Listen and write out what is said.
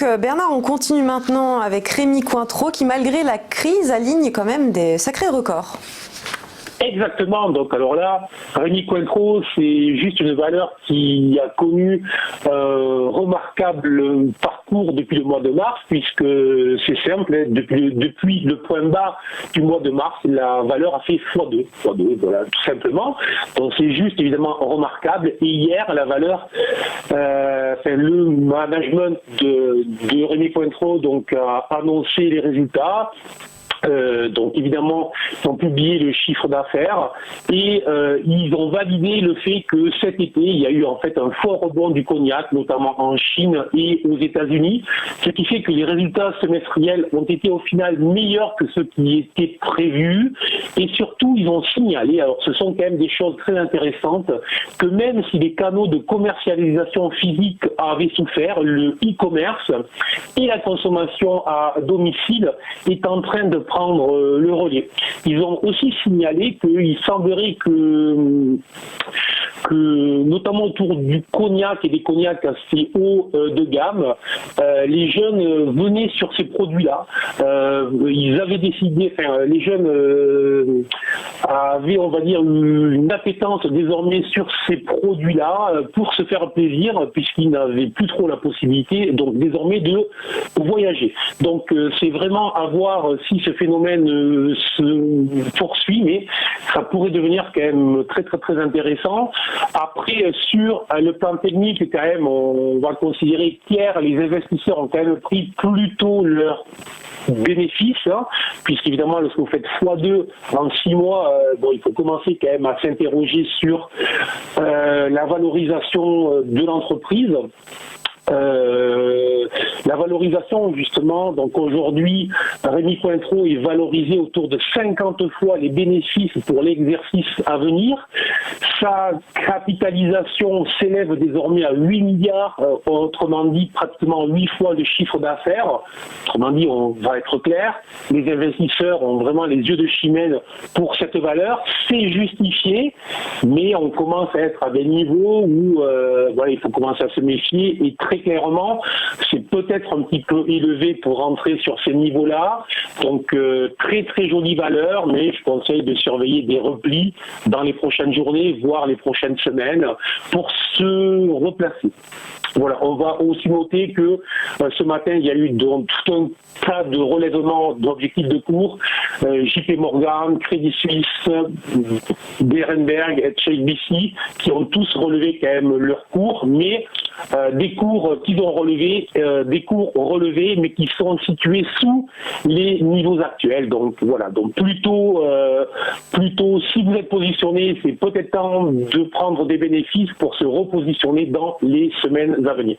donc Bernard, on continue maintenant avec Rémi Cointreau qui, malgré la crise, aligne quand même des sacrés records. Exactement. Donc alors là, Rémi Cointreau, c'est juste une valeur qui a connu remarquable parcours depuis le mois de mars, puisque c'est simple, hein, depuis le point bas du mois de mars, la valeur a fait x2, voilà, tout simplement. Donc c'est juste évidemment remarquable. Et hier, la valeur, le management de Rémi Cointreau donc a annoncé les résultats. Donc évidemment, ils ont publié le chiffre d'affaires et ils ont validé le fait que cet été, il y a eu en fait un fort rebond du cognac, notamment en Chine et aux États-Unis, ce qui fait que les résultats semestriels ont été au final meilleurs que ce qui était prévu. Et surtout, ils ont signalé, alors ce sont quand même des choses très intéressantes, que même si les canaux de commercialisation physique avaient souffert, le e-commerce et la consommation à domicile est en train de prendre le relais. Ils ont aussi signalé qu'il semblerait que notamment autour du cognac et des cognacs assez haut de gamme, les jeunes venaient sur ces produits-là. Ils avaient décidé, les jeunes avaient, on va dire, une appétence désormais sur ces produits-là pour se faire plaisir, puisqu'ils n'avaient plus trop la possibilité, donc désormais, de voyager. Donc c'est vraiment à voir si ce phénomène se poursuit, mais ça pourrait devenir quand même très très très intéressant. Après, sur le plan technique, quand même, on va considérer qu'hier, les investisseurs ont quand même pris plutôt leur bénéfices, hein, puisqu'évidemment, lorsque vous faites x2 en 6 mois, il faut commencer quand même à s'interroger sur la valorisation de l'entreprise. La valorisation, justement, donc aujourd'hui, Rémi Cointreau est valorisé autour de 50 fois les bénéfices pour l'exercice à venir. Sa capitalisation s'élève désormais à 8 milliards, autrement dit pratiquement 8 fois le chiffre d'affaires. Autrement dit, on va être clair, les investisseurs ont vraiment les yeux de chimène pour cette valeur. C'est justifié, mais on commence à être à des niveaux où il faut commencer à se méfier, et très clairement, c'est peut-être un petit peu élevé pour rentrer sur ces niveaux-là. Donc très très jolie valeur, mais je conseille de surveiller des replis dans les prochaines journées, voire les prochaines semaines, pour se replacer. Voilà, on va aussi noter que ce matin, il y a eu donc tout un tas de relèvements d'objectifs de cours. JP Morgan, Crédit Suisse, Berenberg, HSBC, qui ont tous relevé quand même leurs cours, mais des cours qu'ils ont relevés, mais qui sont situés sous les niveaux actuels. Donc voilà, donc plutôt si vous êtes positionné, c'est peut-être temps de prendre des bénéfices pour se repositionner dans les semaines à venir.